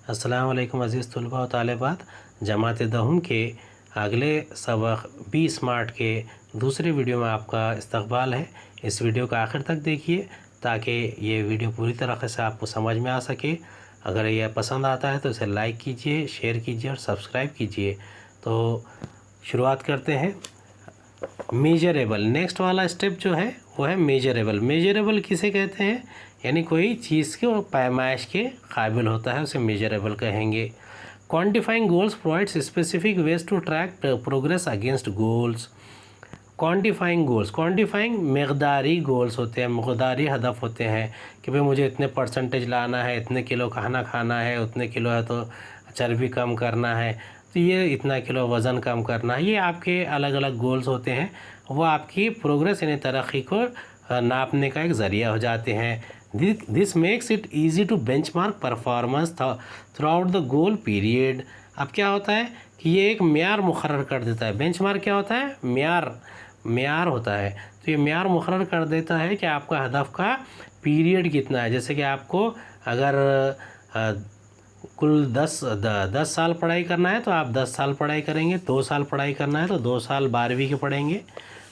अस्सलाम वालेकुम अज़ीज़ तलबा व तालिबात। जमात दहुम के अगले सबक बी स्मार्ट के दूसरे वीडियो में आपका इस्तकबाल है। इस वीडियो को आखिर तक देखिए ताकि ये वीडियो पूरी तरह से आपको समझ में आ सके। अगर यह पसंद आता है तो इसे लाइक कीजिए, शेयर कीजिए और सब्सक्राइब कीजिए। तो शुरुआत करते हैं। मेजरेबल, नेक्स्ट वाला स्टेप जो है वो है मेजरेबल। मेजरेबल किसे कहते हैं? यानी कोई चीज़ के पैमाइश के काबिल होता है, उसे मेजरेबल कहेंगे। Quantifying goals provides specific ways to track progress against goals. Quantifying goals, quantifying मकदारी गोल्स होते हैं, मकदारी हदफ होते हैं कि भाई मुझे इतने परसेंटेज लाना है, इतने किलो खाना खाना है, उतने किलो है तो चर्बी कम करना है, तो ये इतना किलो वज़न कम करना है। ये आपके अलग अलग गोल्स होते हैं, वो आपकी प्रोग्रेस यानी तरक्की को नापने का एक ज़रिया हो जाते हैं। This makes it easy to benchmark performance throughout the goal period. अब क्या होता है कि ये एक म्यार मुकर्रर कर देता है। बेंचमार्क क्या होता है? म्यार होता है। तो ये म्यार मुकर्रर कर देता है कि आपका हदफ का पीरियड कितना है। जैसे कि आपको अगर कुल 10 साल पढ़ाई करना है तो आप 10 साल पढ़ाई करेंगे, 2 साल पढ़ाई करना है तो 2 साल 12वीं के पढ़ेंगे।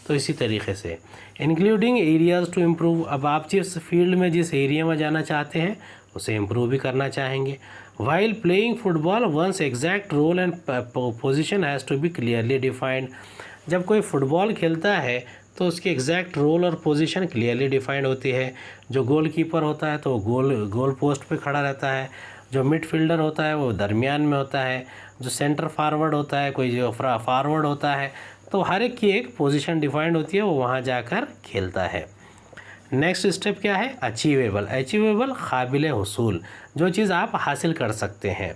तो इसी तरीके से इंक्लूडिंग एरियाज़ टू इम्प्रूव। अब आप जिस फील्ड में, जिस एरिया में जाना चाहते हैं उसे इम्प्रूव भी करना चाहेंगे। While playing football one's exact role and position has to be clearly defined. जब कोई फुटबॉल खेलता है तो उसकी एग्जैक्ट रोल और पोजीशन क्लियरली डिफाइंड होती है। जो गोल कीपर होता है तो गोल पोस्ट पे खड़ा रहता है, जो मिड फील्डर होता है वो दरमियान में होता है, जो सेंटर फारवर्ड होता है, कोई जो फारवर्ड होता है, तो हर एक की एक पोजीशन डिफाइंड होती है, वो वहाँ जाकर खेलता है। नेक्स्ट स्टेप क्या है? अचीवेबल। अचीवेबल काबिल हुसूल, जो चीज़ आप हासिल कर सकते हैं।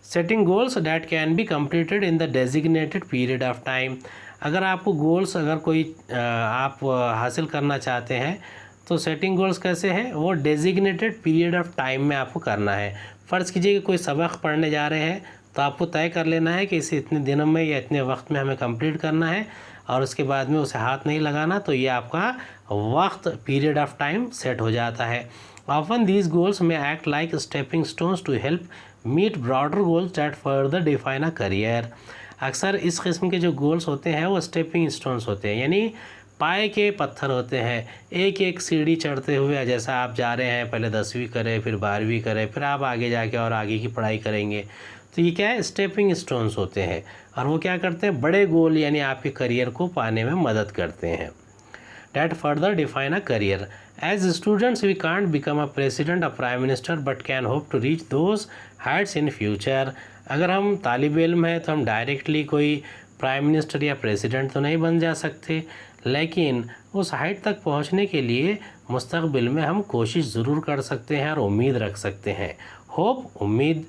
Setting goals that can be completed in the designated period of time. अगर आपको गोल्स अगर कोई आप हासिल करना चाहते हैं तो सेटिंग गोल्स कैसे हैं? वो डेजिग्नेटेड पीरियड ऑफ टाइम में आपको करना है। फ़र्ज़ कीजिए कि कोई सबक पढ़ने जा रहे हैं तो आपको तय कर लेना है कि इसे इतने दिनों में या इतने वक्त में हमें कंप्लीट करना है और उसके बाद में उसे हाथ नहीं लगाना। तो ये आपका वक्त, पीरियड ऑफ टाइम सेट हो जाता है। Often these goals may act like stepping stones to help meet broader goals that further define a career. अक्सर इस किस्म के जो गोल्स होते हैं वो स्टेपिंग स्टोन्स होते हैं, यानी पाए के पत्थर होते हैं। एक एक सीढ़ी चढ़ते हुए, जैसा आप जा रहे हैं, पहले 10वीं करें, फिर 12वीं करें, फिर आप आगे जाके और आगे की पढ़ाई करेंगे, तो ये क्या है? स्टेपिंग स्टोन्स होते हैं। और वो क्या करते हैं? बड़े गोल यानी आपके करियर को पाने में मदद करते हैं। That further define a career. As students we can't become a president, a prime minister, but can hope to reach those heights in future. अगर हम तालिब इल्म हैं तो हम डायरेक्टली कोई प्राइम मिनिस्टर या प्रेसिडेंट तो नहीं बन जा सकते, लेकिन उस हाइट तक पहुंचने के लिए मुस्तक़बिल में हम कोशिश ज़रूर कर सकते हैं और उम्मीद रख सकते हैं। होप, उम्मीद।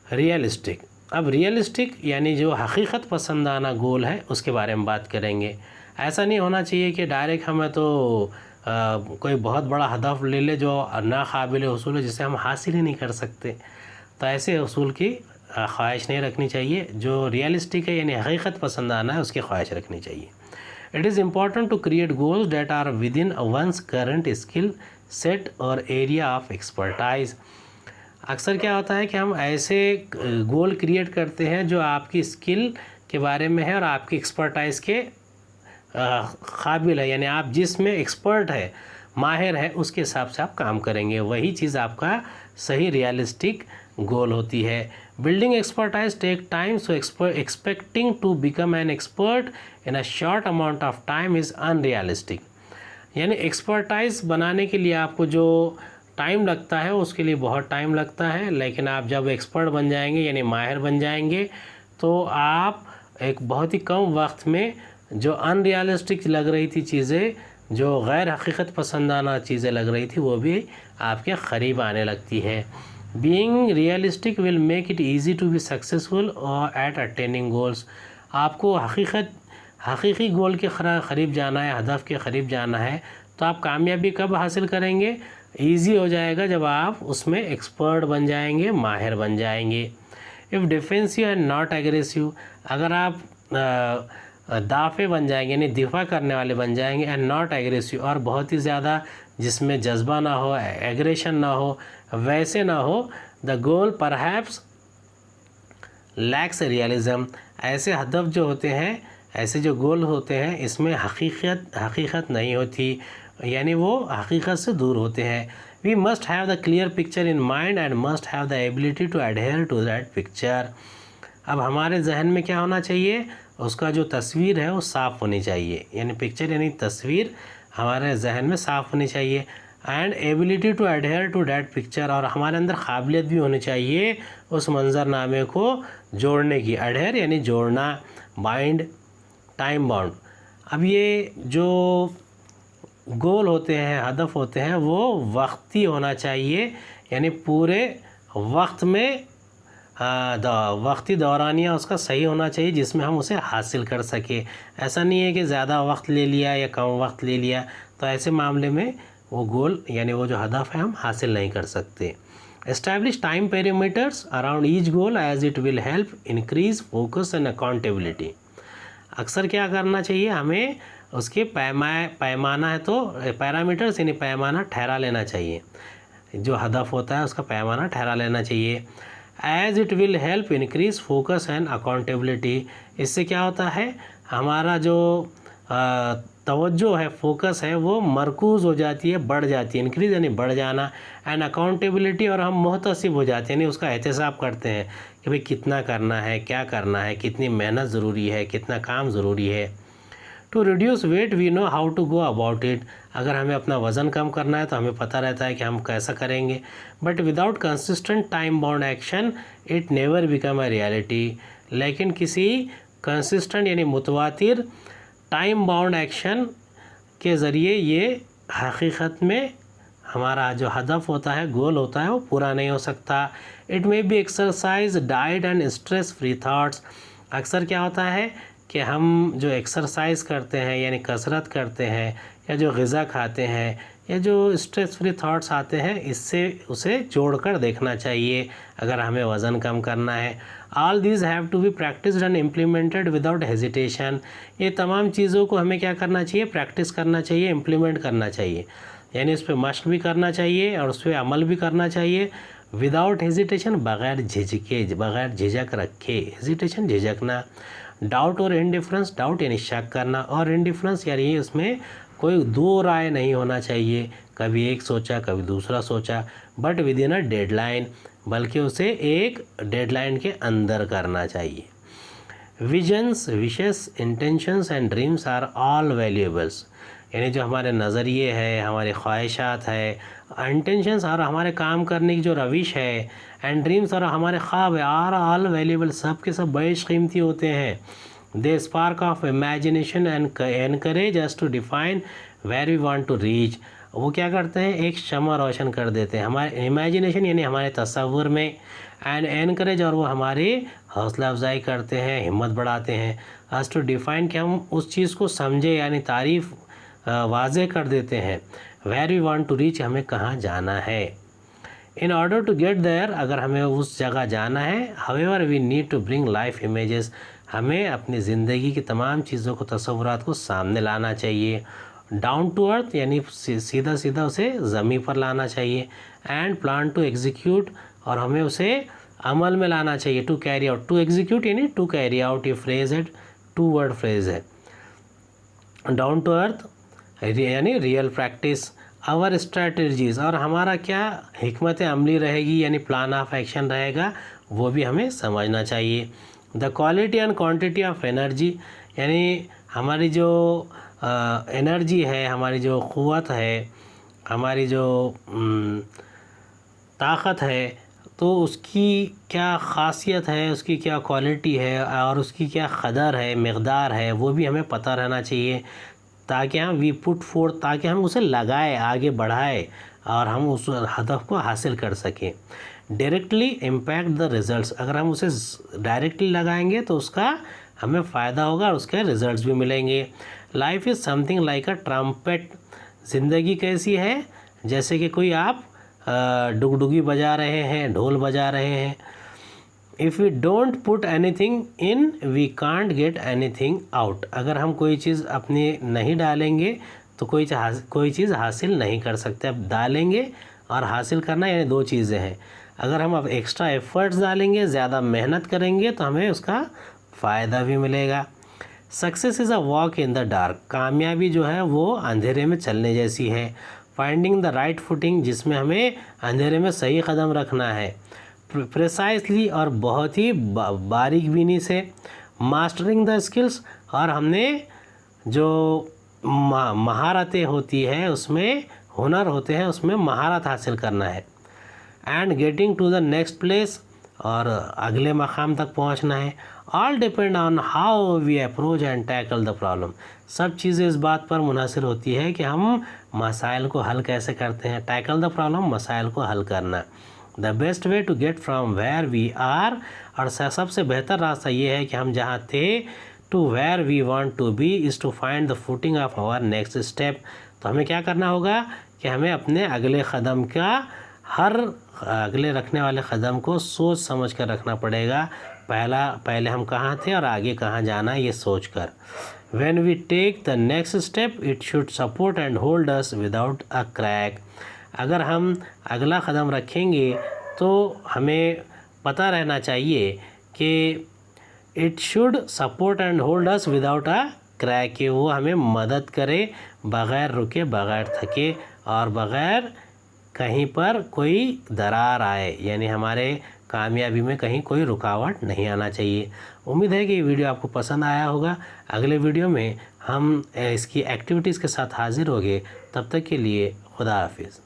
रियलिस्टिक। अब रियलिस्टिक यानी जो हकीकत पसंदाना गोल है उसके बारे में बात करेंगे। ऐसा नहीं होना चाहिए कि डायरेक्ट हमें तो कोई बहुत बड़ा हदफ ले ले जो नाकाबिल हुसूल है, जिसे हम हासिल ही नहीं कर सकते। तो ऐसे हुसूल की ख्वाहिश नहीं रखनी चाहिए। जो रियलिस्टिक है यानी हकीकत पसंदाना है उसकी ख्वाहिश रखनी चाहिए। It is important to create goals that are within one's current skill set और एरिया ऑफ एक्सपर्टाइज। अक्सर क्या होता है कि हम ऐसे गोल क्रिएट करते हैं जो आपकी स्किल के बारे में है और आपकी एक्सपर्टाइज़ के काबिल है, यानी आप जिसमें एक्सपर्ट है, माहिर है, उसके हिसाब से आप काम करेंगे। वही चीज़ आपका सही रियलिस्टिक गोल होती है। Building expertise take time, so expecting to become an expert in a short amount of time is unrealistic. यानी एक्सपर्टाइज बनाने के लिए आपको जो टाइम लगता है उसके लिए बहुत टाइम लगता है, लेकिन आप जब एक्सपर्ट बन जाएंगे यानी माहिर बन जाएंगे तो आप एक बहुत ही कम वक्त में जो अनरियलिस्टिक लग रही थी चीज़ें, जो गैर हकीकत पसंदाना चीज़ें लग रही थी, वो भी आपके क़रीब आने लगती है। Being realistic will make it easy to be successful और एट अटेनिंग गोल्स। आपको हकीकी गोल के करीब जाना है, हदफ के करीब जाना है, तो आप कामयाबी कब हासिल करेंगे? ईजी हो जाएगा जब आप उसमें एक्सपर्ट बन जाएंगे, माहिर बन जाएंगे। If defensive and not aggressive, अगर आप दाफे बन जाएंगे, यानी दिफा करने वाले बन जाएंगे। एंड नॉट एग्रेसिव, और बहुत ही ज़्यादा जिसमें जज्बा ना हो, एग्रेशन ना हो, वैसे ना हो। The goal perhaps lakhs realism, ऐसे हदफ जो होते हैं, ऐसे जो गोल होते हैं, इसमें हकीकत नहीं होती, यानी वो हकीकत से दूर होते हैं। We must have the clear picture in mind and must have the ability to adhere to that picture. अब हमारे जहन में क्या होना चाहिए, उसका जो तस्वीर है वो साफ़ होनी चाहिए, यानी पिक्चर यानी तस्वीर हमारे जहन में साफ़ होनी चाहिए। And ability to adhere to that picture, और हमारे अंदर काबिलियत भी होनी चाहिए उस मंजरनामे को जोड़ने की। एडहेयर यानी जोड़ना, बाइंड, टाइम बाउंड। अब ये जो गोल होते हैं, हदफ होते हैं, वो वक्ती होना चाहिए, यानी पूरे वक्त में वक्ती दौरानिया उसका सही होना चाहिए जिसमें हम उसे हासिल कर सके। ऐसा नहीं है कि ज़्यादा वक्त ले लिया या कम वक्त ले लिया, तो ऐसे मामले में वो गोल यानी वो जो हदफ है हम हासिल नहीं कर सकते। Establish time parameters around each goal as it will help increase focus and accountability. अक्सर क्या करना चाहिए, हमें उसके पैमाना है तो पैरामीटर्स यानी पैमाना ठहरा लेना चाहिए, जो हदफ होता है उसका पैमाना ठहरा लेना चाहिए। As it will help increase focus and accountability, इससे क्या होता है, हमारा जो तवज्जो है, फोकस है, वो मरकूज़ हो जाती है, बढ़ जाती है। इंक्रीज यानी बढ़ जाना, एंड अकाउंटेबिलिटी, और हम मुहतसिब हो जाते हैं, यानी उसका एहतसाब करते हैं कि भाई कितना करना है, क्या करना है, कितनी मेहनत ज़रूरी है, कितना काम ज़रूरी है। To reduce weight we know how to go about it, अगर हमें अपना वज़न कम करना है तो हमें पता रहता है कि हम कैसा करेंगे। But without consistent time bound action it never become a reality, लेकिन किसी कंसिस्टेंट यानी मुतवातिर टाइम बाउंड एक्शन के ज़रिए ये हकीकत में हमारा जो हदफ होता है, गोल होता है, वो पूरा नहीं हो सकता। It may be exercise, diet and stress free thoughts, अक्सर क्या होता है कि हम जो एक्सरसाइज करते हैं यानी कसरत करते हैं, या जो ग़िज़ा खाते हैं, या जो स्ट्रेस फ्री थाट्स आते हैं, इससे उसे जोड़कर देखना चाहिए अगर हमें वज़न कम करना है। All these have to be practised and implemented without hesitation, ये तमाम चीज़ों को हमें क्या करना चाहिए, प्रैक्टिस करना चाहिए, इम्प्लीमेंट करना चाहिए, यानी उस पर मश्क भी करना चाहिए और उस पर अमल भी करना चाहिए। विदाउट हेजिटेशन, बग़ैर झिझके, बग़ैर झिझक रखे, हेजिटेशन झिझकना। डाउट और इंडिफरेंस, डाउट यानी शक करना, और इंडिफरेंस यानी उसमें कोई दो राय नहीं होना चाहिए, कभी एक सोचा कभी दूसरा सोचा, but within a deadline, बल्कि उसे एक डेडलाइन के अंदर करना चाहिए। Visions, wishes, intentions and dreams are all valuables, यानी जो हमारे नज़रिए है, हमारी ख्वाहिशात है, इंटेंशंस और हमारे काम करने की जो रविश है, एंड ड्रीम्स और हमारे ख्वाब है, आर ऑल वैल्यूएबल, सब के सब बड़े कीमती होते हैं। They spark of imagination and encourage us to define where we want to reach, वो क्या करते हैं, एक शमा रोशन कर देते हैं हमारे इमेजिनेशन यानी हमारे तसव्वुर में, एंड एनकरेज, और वो हमारी हौसला अफजाई करते हैं, हिम्मत बढ़ाते हैं। अस टू डिफाइन, कि हम उस चीज़ को समझे यानी तारीफ़ वाज़े कर देते हैं। Where we want to reach, हमें कहाँ जाना है। In order to get there, अगर हमें उस जगह जाना है, however we need to bring life images, हमें अपनी ज़िंदगी की तमाम चीज़ों को, तसव्वुरात को सामने लाना चाहिए। डाउन टू अर्थ यानी सीधा सीधा उसे ज़मीन पर लाना चाहिए। एंड प्लान टू एग्जीक्यूट, और हमें उसे अमल में लाना चाहिए। To carry out, to execute यानी टू कैरी आउट, ये फ्रेज़ है, टू वर्ड फ्रेज़ है। डाउन टू अर्थ यानी रियल प्रैक्टिस। आवर स्ट्रैटेजीज़, और हमारा क्या हिकमत अमली रहेगी यानी प्लान ऑफ एक्शन रहेगा, वो भी हमें समझना चाहिए। The quality and quantity of energy, यानी हमारी जो एनर्जी है, हमारी जो क़ुव्वत है, हमारी जो ताकत है, तो उसकी क्या ख़ासियत है, उसकी क्या क्वालिटी है और उसकी क्या क़दर है, मक़दार है, वो भी हमें पता रहना चाहिए, ताकि हम वी पुट फोर्थ, ताकि हम उसे लगाए, आगे बढ़ाए और हम उस हदफ को हासिल कर सकें। डायरेक्टली इम्पैक्ट द रिज़ल्ट्स, अगर हम उसे डायरेक्टली लगाएंगे तो उसका हमें फ़ायदा होगा और उसके रिज़ल्ट्स भी मिलेंगे। Life is something like a trumpet, ज़िंदगी कैसी है, जैसे कि कोई आप डुगडुगी बजा रहे हैं, ढोल बजा रहे हैं, if we don't put anything in we can't get anything out. अगर हम कोई चीज़ अपनी नहीं डालेंगे तो कोई चीज़ हासिल नहीं कर सकते। अब डालेंगे और हासिल करना यानी दो चीज़ें हैं। अगर हम अब एक्स्ट्रा एफर्ट्स डालेंगे, ज़्यादा मेहनत करेंगे तो हमें उसका फ़ायदा भी मिलेगा। Success is a walk in the dark. कामयाबी जो है वो अंधेरे में चलने जैसी है। फाइंडिंग द राइट फुटिंग, जिसमें हमें अंधेरे में सही कदम रखना है। प्रिसाइसली, और बहुत ही बारीक बीनी से। मास्टरिंग द स्किल्स, और हमने जो महारतें होती है उसमें, हुनर होते हैं उसमें महारत हासिल करना है। And getting to the next place, और अगले मकाम तक पहुंचना है। All depend on how we approach and tackle the problem. सब चीज़ें इस बात पर मुनहसर होती है कि हम मसाइल को हल कैसे करते हैं। टैकल द प्रॉब्लम, मसाइल को हल करना। The best way to get from where we are, और सबसे बेहतर रास्ता ये है कि हम जहाँ थे to where we want to be is to find the footing of our next step. तो हमें क्या करना होगा कि हमें अपने अगले कदम का, हर अगले रखने वाले कदम को सोच समझ कर रखना पड़ेगा। पहले हम कहाँ थे और आगे कहाँ जाना है ये सोच कर। When we take the next step, it should support and hold us without a crack. अगर हम अगला कदम रखेंगे तो हमें पता रहना चाहिए कि it should support and hold us without a crack, कि वो हमें मदद करे बग़ैर रुके, बग़ैर थके और बग़ैर कहीं पर कोई दरार आए, यानी हमारे कामयाबी में कहीं कोई रुकावट नहीं आना चाहिए। उम्मीद है कि ये वीडियो आपको पसंद आया होगा। अगले वीडियो में हम इसकी एक्टिविटीज़ के साथ हाजिर होंगे। तब तक के लिए खुदा हाफिज़।